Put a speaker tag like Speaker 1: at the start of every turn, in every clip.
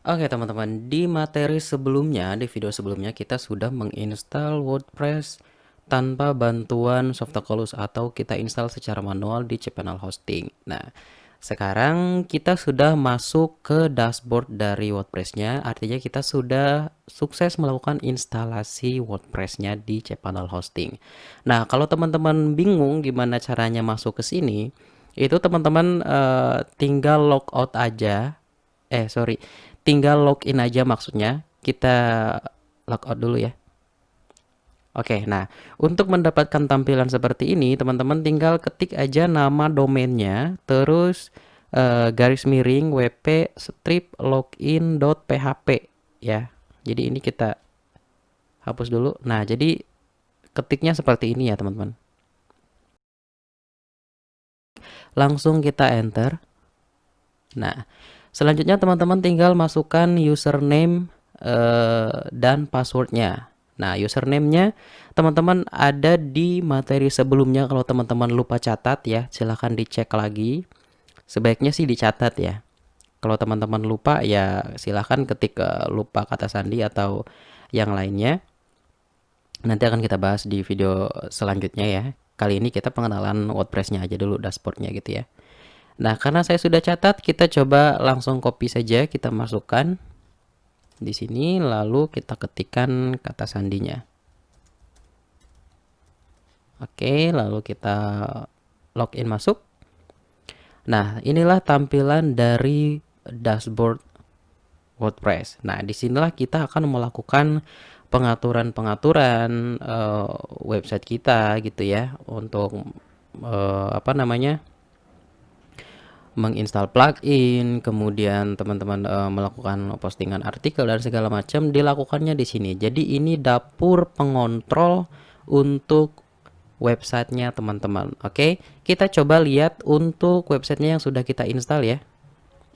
Speaker 1: Oke teman-teman, di materi sebelumnya, di video sebelumnya kita sudah menginstal WordPress tanpa bantuan Softaculous atau kita install secara manual di cPanel Hosting. Nah, sekarang kita sudah masuk ke dashboard dari WordPress-nya, artinya kita sudah sukses melakukan instalasi WordPress-nya di cPanel Hosting. Nah, kalau teman-teman bingung gimana caranya masuk ke sini, itu teman-teman tinggal logout aja. Sorry, tinggal login aja maksudnya. Kita logout dulu ya. Oke, nah untuk mendapatkan tampilan seperti ini, teman-teman tinggal ketik aja nama domainnya, terus garis miring wp strip login.php ya. Jadi ini kita hapus dulu. Nah, jadi ketiknya seperti ini ya, teman-teman. Langsung kita enter. Nah, selanjutnya teman-teman tinggal masukkan username dan passwordnya. Nah, username-nya teman-teman ada di materi sebelumnya. Kalau teman-teman lupa catat ya, silahkan dicek lagi. Sebaiknya sih dicatat ya. Kalau teman-teman lupa ya silahkan ketik lupa kata sandi atau yang lainnya. Nanti akan kita bahas di video selanjutnya ya. Kali ini kita pengenalan WordPress-nya aja dulu, dashboard-nya gitu ya. Nah, karena saya sudah catat, kita coba langsung copy saja, kita masukkan di sini, lalu kita ketikkan kata sandinya. Oke, lalu kita login masuk. Nah, inilah tampilan dari dashboard WordPress. Nah, disinilah kita akan melakukan pengaturan-pengaturan website kita gitu ya, untuk apa namanya, menginstal plugin, kemudian teman-teman melakukan postingan artikel dan segala macam dilakukannya di sini. Jadi ini dapur pengontrol untuk websitenya teman-teman. Oke, kita coba lihat untuk websitenya yang sudah kita install ya.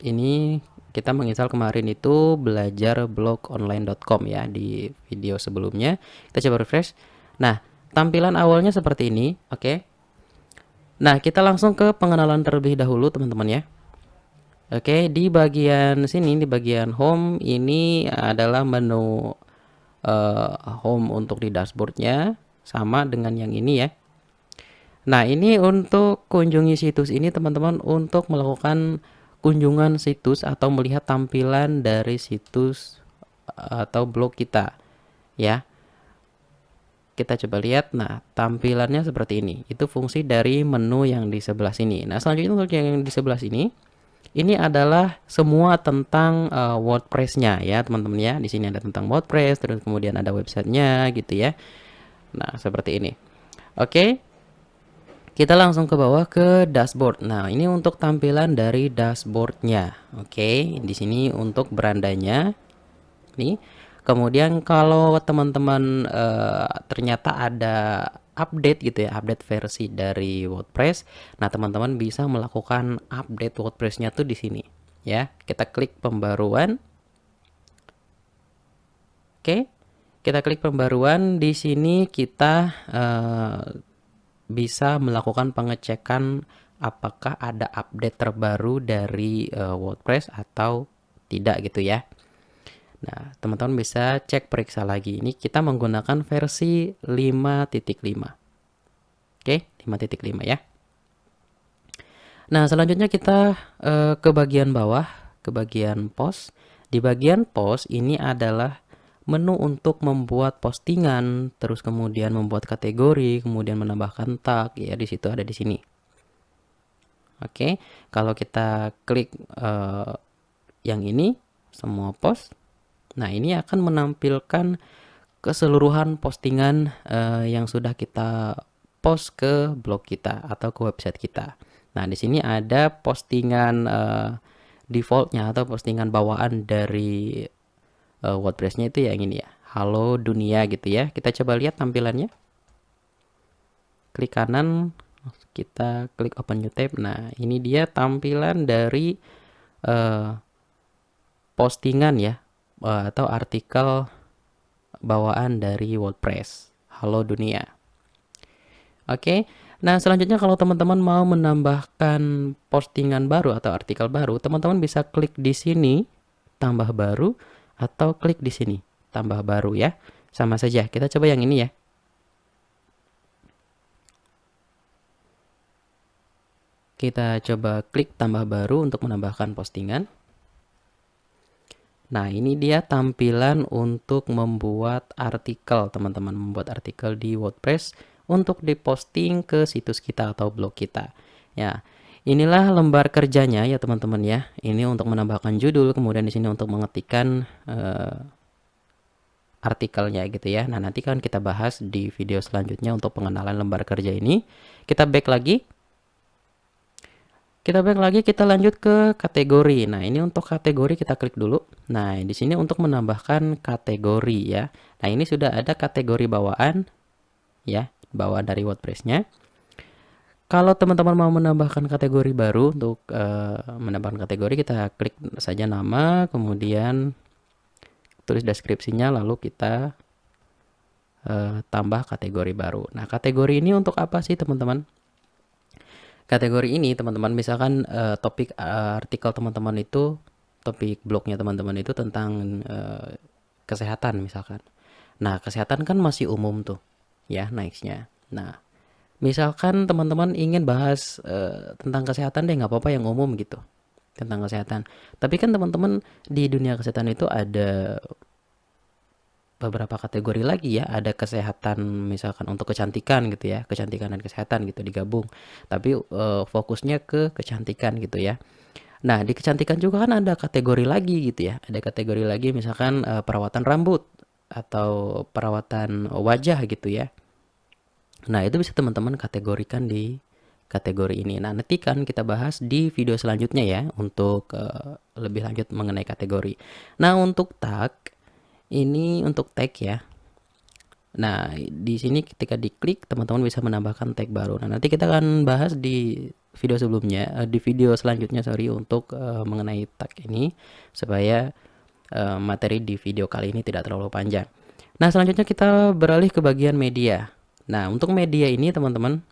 Speaker 1: Ini kita menginstal kemarin itu belajarblog-online.com ya, di video sebelumnya. Kita coba refresh. Nah, tampilan awalnya seperti ini. Oke. Nah, kita langsung ke pengenalan terlebih dahulu teman-teman ya. Oke, di bagian sini, di bagian home, ini adalah menu home untuk di dashboardnya, sama dengan yang ini ya. Nah, ini untuk kunjungi situs ini teman-teman, untuk melakukan kunjungan situs atau melihat tampilan dari situs atau blog kita ya. Kita coba lihat. Nah, tampilannya seperti ini. Itu fungsi dari menu yang di sebelah sini. Nah, selanjutnya untuk yang di sebelah sini, ini adalah semua tentang WordPress-nya ya, teman-teman ya. Di sini ada tentang WordPress, terus kemudian ada websitenya gitu ya. Nah, seperti ini. Oke, kita langsung ke bawah ke dashboard. Nah, ini untuk tampilan dari dashboardnya. Oke, di sini untuk berandanya. Nih. Kemudian kalau teman-teman ternyata ada update gitu ya, update versi dari WordPress. Nah, teman-teman bisa melakukan update WordPress-nya tuh di sini ya. Kita klik pembaruan. Oke. Kita klik pembaruan. Di sini kita bisa melakukan pengecekan apakah ada update terbaru dari WordPress atau tidak gitu ya. Nah, teman-teman bisa cek periksa lagi. Ini kita menggunakan versi 5.5. Oke, 5.5 ya. Nah, selanjutnya kita ke bagian bawah, ke bagian post. Di bagian post ini adalah menu untuk membuat postingan, terus kemudian membuat kategori, kemudian menambahkan tag ya, di situ ada di sini. Oke, kalau kita klik yang ini semua post. Nah, ini akan menampilkan keseluruhan postingan yang sudah kita post ke blog kita atau ke website kita. Nah, di sini ada postingan defaultnya atau postingan bawaan dari WordPress-nya itu yang ini ya, halo dunia gitu ya. Kita coba lihat tampilannya. Klik kanan, kita klik open new tab. Nah, ini dia tampilan dari postingan ya, atau artikel bawaan dari WordPress, halo dunia. Oke, Nah, selanjutnya kalau teman-teman mau menambahkan postingan baru atau artikel baru, teman-teman bisa klik di sini, tambah baru, atau klik di sini, tambah baru ya. Sama saja, kita coba yang ini ya. Kita coba klik tambah baru untuk menambahkan postingan. Nah, ini dia tampilan untuk membuat artikel, teman-teman. Membuat artikel di WordPress untuk diposting ke situs kita atau blog kita. Ya, inilah lembar kerjanya ya teman-teman ya. Ini untuk menambahkan judul, kemudian di sini untuk mengetikkan artikelnya gitu ya. Nah, nanti kan kita bahas di video selanjutnya untuk pengenalan lembar kerja ini. Kita back lagi. Kita lanjut ke kategori. Nah, ini untuk kategori kita klik dulu. Nah, di sini untuk menambahkan kategori ya. Nah, ini sudah ada kategori bawaan ya, bawaan dari WordPress-nya. Kalau teman-teman mau menambahkan kategori baru, untuk menambahkan kategori kita klik saja nama, kemudian tulis deskripsinya, lalu kita tambah kategori baru. Nah, kategori ini untuk apa sih teman-teman? Kategori ini teman-teman misalkan topik artikel teman-teman itu, topik blognya teman-teman itu tentang kesehatan misalkan. Nah, kesehatan kan masih umum tuh ya nextnya. Nah, misalkan teman-teman ingin bahas tentang kesehatan deh, nggak apa-apa yang umum gitu, tentang kesehatan. Tapi kan teman-teman di dunia kesehatan itu ada beberapa kategori lagi ya, ada kesehatan misalkan untuk kecantikan gitu ya, kecantikan dan kesehatan gitu digabung. Tapi fokusnya ke kecantikan gitu ya. Nah, di kecantikan juga kan ada kategori lagi gitu ya. Ada kategori lagi misalkan perawatan rambut atau perawatan wajah gitu ya. Nah, itu bisa teman-teman kategorikan di kategori ini. Nah, nanti kan kita bahas di video selanjutnya ya untuk lebih lanjut mengenai kategori. Nah, untuk tag ini untuk tag ya. Nah, di sini ketika diklik teman-teman bisa menambahkan tag baru. Nah, nanti kita akan bahas di video sebelumnya, di video selanjutnya sorry, untuk mengenai tag ini supaya materi di video kali ini tidak terlalu panjang. Nah, selanjutnya kita beralih ke bagian media. Nah, untuk media ini teman-teman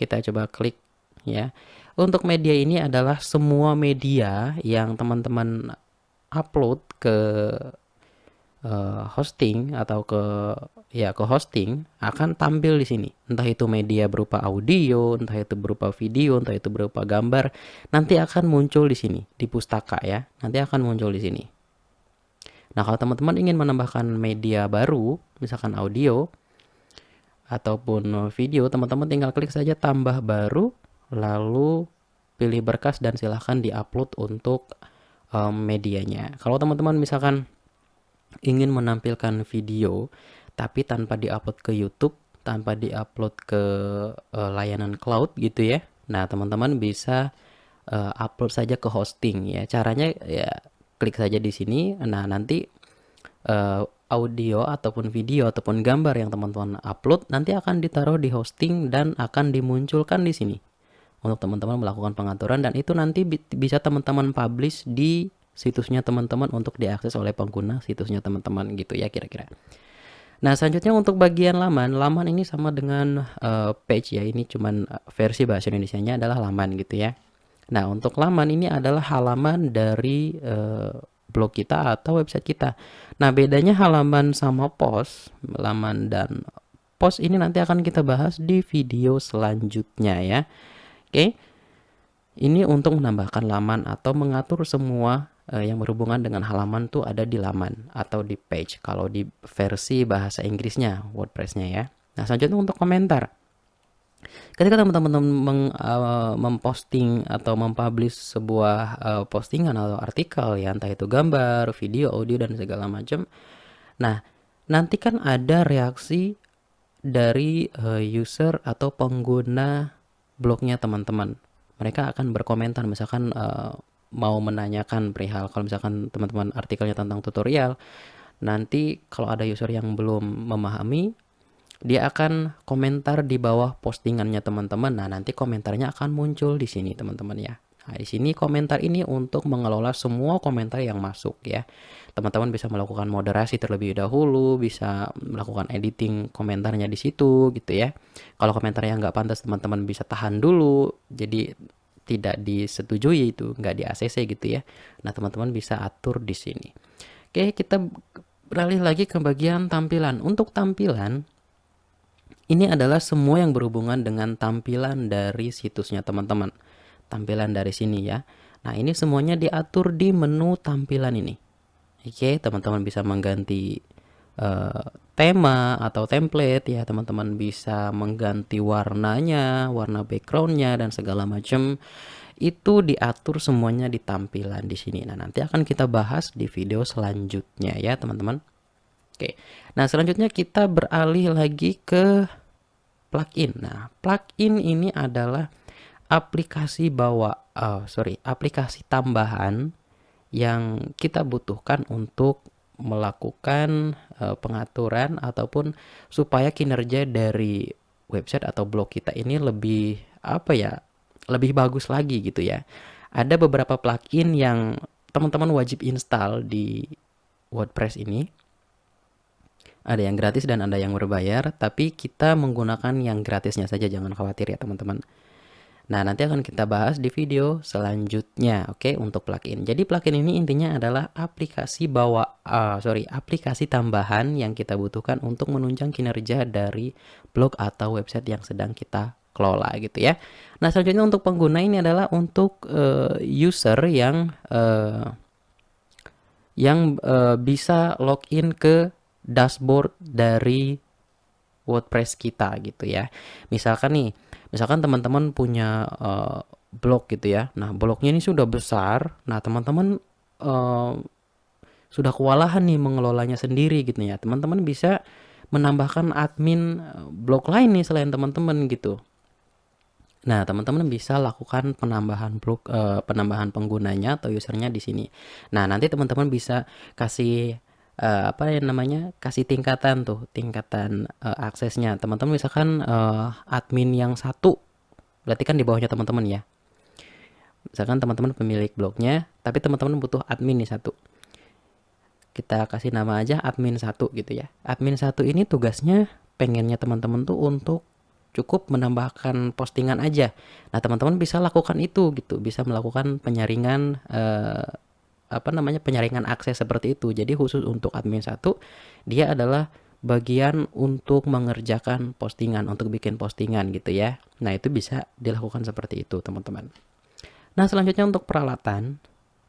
Speaker 1: kita coba klik ya. Untuk media ini adalah semua media yang teman-teman upload ke hosting atau ke hosting akan tampil di sini. Entah itu media berupa audio, entah itu berupa video, entah itu berupa gambar, nanti akan muncul di sini di pustaka ya. Nanti akan muncul di sini. Nah, kalau teman-teman ingin menambahkan media baru, misalkan audio ataupun video, teman-teman tinggal klik saja tambah baru, lalu pilih berkas dan silahkan diupload untuk medianya. Kalau teman-teman misalkan ingin menampilkan video tapi tanpa diupload ke YouTube, tanpa diupload ke layanan cloud gitu ya. Nah, teman-teman bisa upload saja ke hosting ya. Caranya ya klik saja di sini. Nah, nanti audio ataupun video ataupun gambar yang teman-teman upload nanti akan ditaruh di hosting dan akan dimunculkan di sini untuk teman-teman melakukan pengaturan, dan itu nanti bisa teman-teman publish di situsnya teman-teman untuk diakses oleh pengguna situsnya teman-teman gitu ya kira-kira. Nah, selanjutnya untuk bagian laman ini sama dengan page ya, ini cuman versi bahasa Indonesianya adalah laman gitu ya. Nah, untuk laman ini adalah halaman dari blog kita atau website kita. Nah, bedanya halaman sama post, laman dan post ini nanti akan kita bahas di video selanjutnya ya. Oke. Ini untuk menambahkan laman atau mengatur semua yang berhubungan dengan halaman tuh ada di laman atau di page kalau di versi bahasa Inggrisnya WordPress-nya ya. Nah, selanjutnya untuk komentar. Ketika teman-teman memposting atau mempublish sebuah postingan atau artikel ya, entah itu gambar, video, audio dan segala macam. Nah, nanti kan ada reaksi dari user atau pengguna blognya teman-teman. Mereka akan berkomentar misalkan mau menanyakan perihal, kalau misalkan teman-teman artikelnya tentang tutorial, nanti kalau ada user yang belum memahami, dia akan komentar di bawah postingannya teman-teman. Nah, nanti komentarnya akan muncul di sini teman-teman ya. Nah, di sini komentar ini untuk mengelola semua komentar yang masuk ya. Teman-teman bisa melakukan moderasi terlebih dahulu, bisa melakukan editing komentarnya di situ gitu ya. Kalau komentarnya nggak pantas, teman-teman bisa tahan dulu. Jadi tidak disetujui itu, nggak di ACC gitu ya. Nah, teman-teman bisa atur di sini. Oke, kita beralih lagi ke bagian tampilan. Untuk tampilan, ini adalah semua yang berhubungan dengan tampilan dari situsnya teman-teman. Tampilan dari sini ya. Nah, ini semuanya diatur di menu tampilan ini. Oke, teman-teman bisa mengganti tema atau template ya. Teman-teman bisa mengganti warnanya, warna backgroundnya dan segala macam. Itu diatur semuanya di tampilan di sini. Nah, nanti akan kita bahas di video selanjutnya ya, teman-teman. Oke. Nah, selanjutnya kita beralih lagi ke plugin. Nah, plugin ini adalah aplikasi tambahan yang kita butuhkan untuk melakukan pengaturan ataupun supaya kinerja dari website atau blog kita ini lebih lebih bagus lagi gitu ya. Ada beberapa plugin yang teman-teman wajib install di WordPress ini. Ada yang gratis dan ada yang berbayar, tapi kita menggunakan yang gratisnya saja, jangan khawatir ya teman-teman. Nah, nanti akan kita bahas di video selanjutnya, oke, untuk plugin. Jadi plugin ini intinya adalah aplikasi tambahan yang kita butuhkan untuk menunjang kinerja dari blog atau website yang sedang kita kelola gitu ya. Nah, selanjutnya untuk pengguna ini adalah untuk user yang bisa login ke dashboard dari WordPress kita gitu ya. Misalkan teman-teman punya blog gitu ya. Nah, blognya ini sudah besar. Nah, teman-teman sudah kewalahan nih mengelolanya sendiri gitu ya. Teman-teman bisa menambahkan admin blog lain nih selain teman-teman gitu. Nah, teman-teman bisa lakukan penambahan penggunanya atau usernya di sini. Nah, nanti teman-teman bisa kasih kasih tingkatan aksesnya. Teman-teman misalkan admin yang satu, berarti kan di bawahnya teman-teman ya. Misalkan teman-teman pemilik blognya, tapi teman-teman butuh admin nih satu. Kita kasih nama aja admin satu gitu ya. Admin satu ini tugasnya pengennya teman-teman tuh untuk cukup menambahkan postingan aja. Nah, teman-teman bisa lakukan itu gitu, bisa melakukan penyaringan penyaringan akses seperti itu. Jadi khusus untuk admin satu, dia adalah bagian untuk mengerjakan postingan, untuk bikin postingan gitu ya. Nah, itu bisa dilakukan seperti itu, teman-teman. Nah, selanjutnya untuk peralatan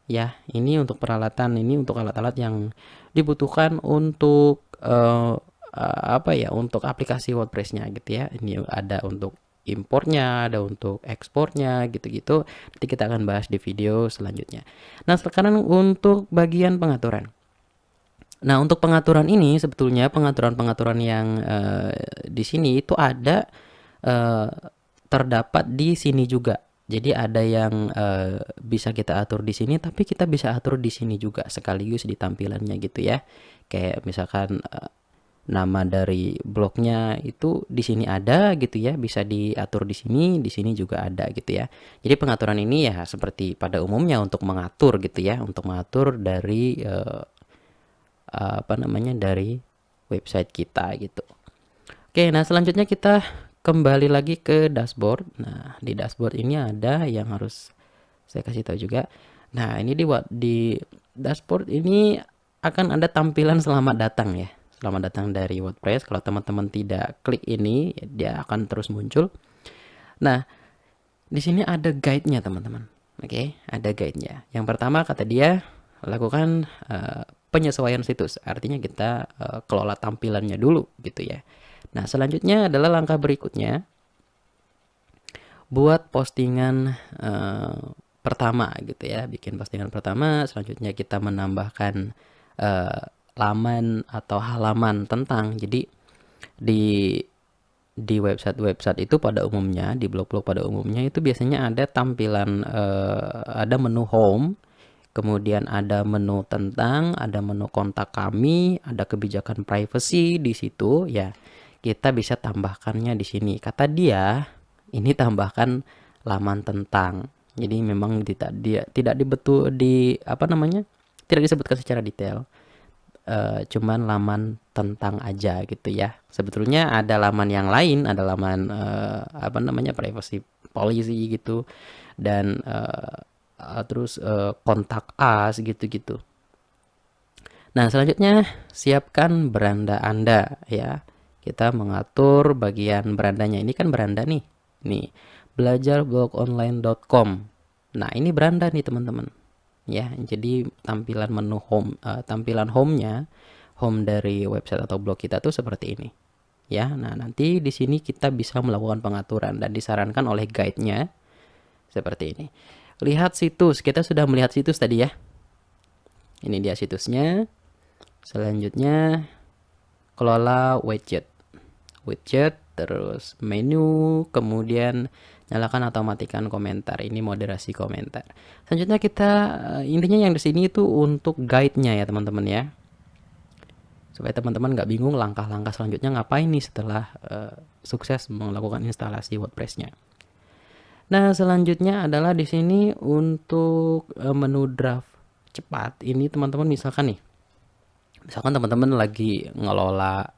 Speaker 1: ya, ini untuk alat-alat yang dibutuhkan untuk untuk aplikasi WordPress-nya gitu ya. Ini ada untuk importnya, ada untuk ekspornya gitu-gitu. Nanti kita akan bahas di video selanjutnya. Nah, sekarang untuk bagian pengaturan. Nah, untuk pengaturan ini sebetulnya pengaturan-pengaturan yang di sini itu ada terdapat di sini juga. Jadi ada yang bisa kita atur di sini, tapi kita bisa atur di sini juga sekaligus di tampilannya gitu ya. Kayak misalkan nama dari blognya itu di sini ada gitu ya, bisa diatur di sini juga ada gitu ya. Jadi pengaturan ini ya seperti pada umumnya untuk mengatur gitu ya, untuk mengatur dari dari website kita gitu. Oke, nah selanjutnya kita kembali lagi ke dashboard. Nah, di dashboard ini ada yang harus saya kasih tahu juga. Nah, ini di dashboard ini akan ada tampilan selamat datang ya. Selamat datang dari WordPress. Kalau teman-teman tidak klik ini, dia akan terus muncul. Nah, di sini ada guide-nya, teman-teman. Oke, ada guide-nya. Yang pertama kata dia, lakukan penyesuaian situs. Artinya kita kelola tampilannya dulu gitu ya. Nah, selanjutnya adalah langkah berikutnya. Buat postingan pertama gitu ya. Bikin postingan pertama, selanjutnya kita menambahkan laman atau halaman tentang. Jadi di website itu pada umumnya, di blog-blog pada umumnya itu biasanya ada tampilan ada menu home, kemudian ada menu tentang, ada menu kontak kami, ada kebijakan privacy di situ ya. Kita bisa tambahkannya di sini. Kata dia, ini tambahkan laman tentang Jadi memang tidak dibetul di apa namanya, tidak disebutkan secara detail. Cuman laman tentang aja gitu ya. Sebetulnya ada laman yang lain, ada laman apa namanya, privacy policy gitu, dan terus kontak us gitu-gitu. Nah, selanjutnya siapkan beranda Anda ya. Kita mengatur bagian berandanya. Ini kan beranda nih. Nih, belajarblogOnline.com. Nah, ini beranda nih teman-teman. Ya, jadi tampilan menu home, tampilan home-nya, home dari website atau blog kita tuh seperti ini. Ya, nah nanti di sini kita bisa melakukan pengaturan dan disarankan oleh guide-nya seperti ini. Lihat situs, kita sudah melihat situs tadi ya. Ini dia situsnya. Selanjutnya kelola widget, terus menu, kemudian nyalakan atau matikan komentar. Ini moderasi komentar. Selanjutnya kita intinya yang di sini itu untuk guide-nya ya teman-teman ya, supaya teman-teman nggak bingung langkah-langkah selanjutnya ngapain nih setelah sukses melakukan instalasi WordPress-nya. Nah, selanjutnya adalah di sini untuk menu draft cepat. Ini teman-teman misalkan teman-teman lagi ngelola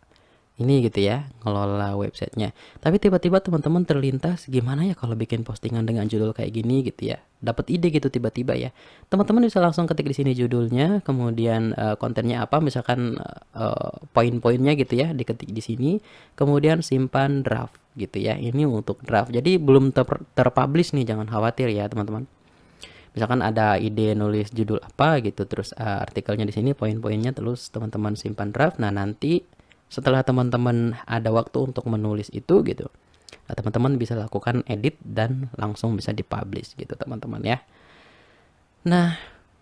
Speaker 1: ini gitu ya, ngelola websitenya. Tapi tiba-tiba teman-teman terlintas, gimana ya kalau bikin postingan dengan judul kayak gini gitu ya. Dapat ide gitu tiba-tiba ya. Teman-teman bisa langsung ketik di sini judulnya, kemudian kontennya apa, misalkan poin-poinnya gitu ya, diketik di sini, kemudian simpan draft gitu ya. Ini untuk draft. Jadi belum terpublish nih, jangan khawatir ya teman-teman. Misalkan ada ide nulis judul apa gitu, terus artikelnya di sini, poin-poinnya, terus teman-teman simpan draft. Nah, nanti setelah teman-teman ada waktu untuk menulis itu gitu, nah, teman-teman bisa lakukan edit dan langsung bisa dipublish gitu teman-teman ya. Nah,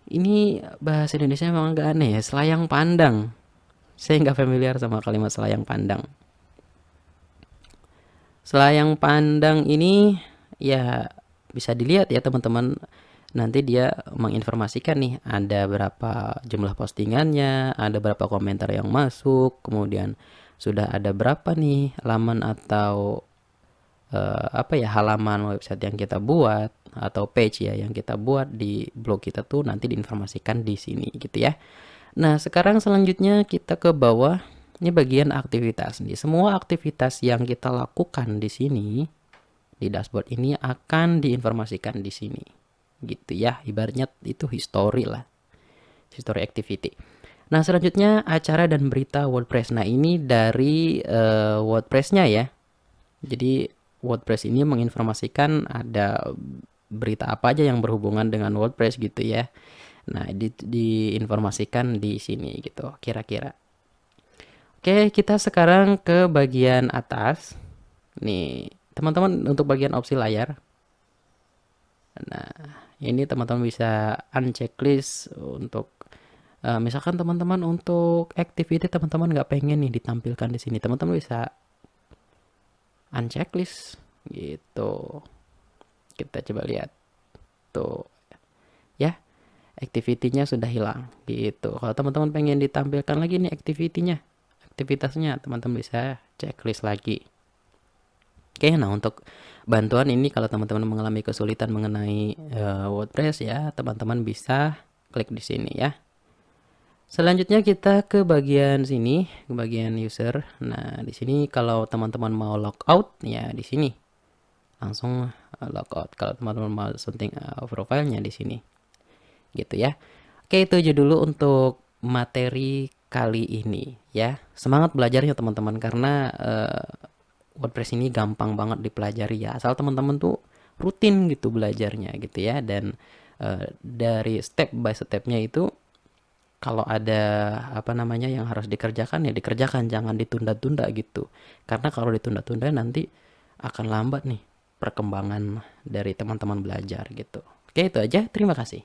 Speaker 1: ini bahasa Indonesia memang agak aneh ya, selayang pandang. Saya nggak familiar sama kalimat selayang pandang. Selayang pandang ini ya bisa dilihat ya teman-teman. Nanti dia menginformasikan nih ada berapa jumlah postingannya, ada berapa komentar yang masuk, kemudian sudah ada berapa nih laman atau apa ya, halaman website yang kita buat atau page ya yang kita buat di blog kita tuh nanti diinformasikan di sini gitu ya. Nah, sekarang selanjutnya kita ke bawah. Ini bagian aktivitas nih. Semua aktivitas yang kita lakukan di sini di dashboard ini akan diinformasikan di sini. Gitu ya, ibaratnya itu history lah, history activity. Nah, selanjutnya acara dan berita WordPress. Nah, ini dari WordPress-nya ya. Jadi WordPress ini menginformasikan ada berita apa aja yang berhubungan dengan WordPress gitu ya. Nah, diinformasikan di sini gitu kira-kira. Oke, kita sekarang ke bagian atas. Nih, teman-teman, untuk bagian opsi layar. Nah, ini teman-teman bisa unchecklist untuk misalkan teman-teman untuk activity teman-teman nggak pengen nih ditampilkan di sini, teman-teman bisa unchecklist gitu. Kita coba lihat tuh ya, activity-nya sudah hilang gitu. Kalau teman-teman pengen ditampilkan lagi nih activity-nya, aktivitasnya, teman-teman bisa checklist lagi. Oke, nah untuk bantuan ini kalau teman-teman mengalami kesulitan mengenai WordPress ya, teman-teman bisa klik di sini ya. Selanjutnya kita ke bagian sini, ke bagian user. Nah, di sini kalau teman-teman mau logout ya di sini. Langsung logout. Kalau teman-teman mau sunting profilnya di sini. Gitu ya. Oke, itu aja dulu untuk materi kali ini ya. Semangat belajarnya teman-teman, karena WordPress ini gampang banget dipelajari ya, asal teman-teman tuh rutin gitu belajarnya gitu ya. Dan dari step by stepnya itu, kalau ada apa namanya yang harus dikerjakan ya dikerjakan, jangan ditunda-tunda gitu. Karena kalau ditunda-tunda nanti akan lambat nih perkembangan dari teman-teman belajar gitu. Oke, itu aja, terima kasih.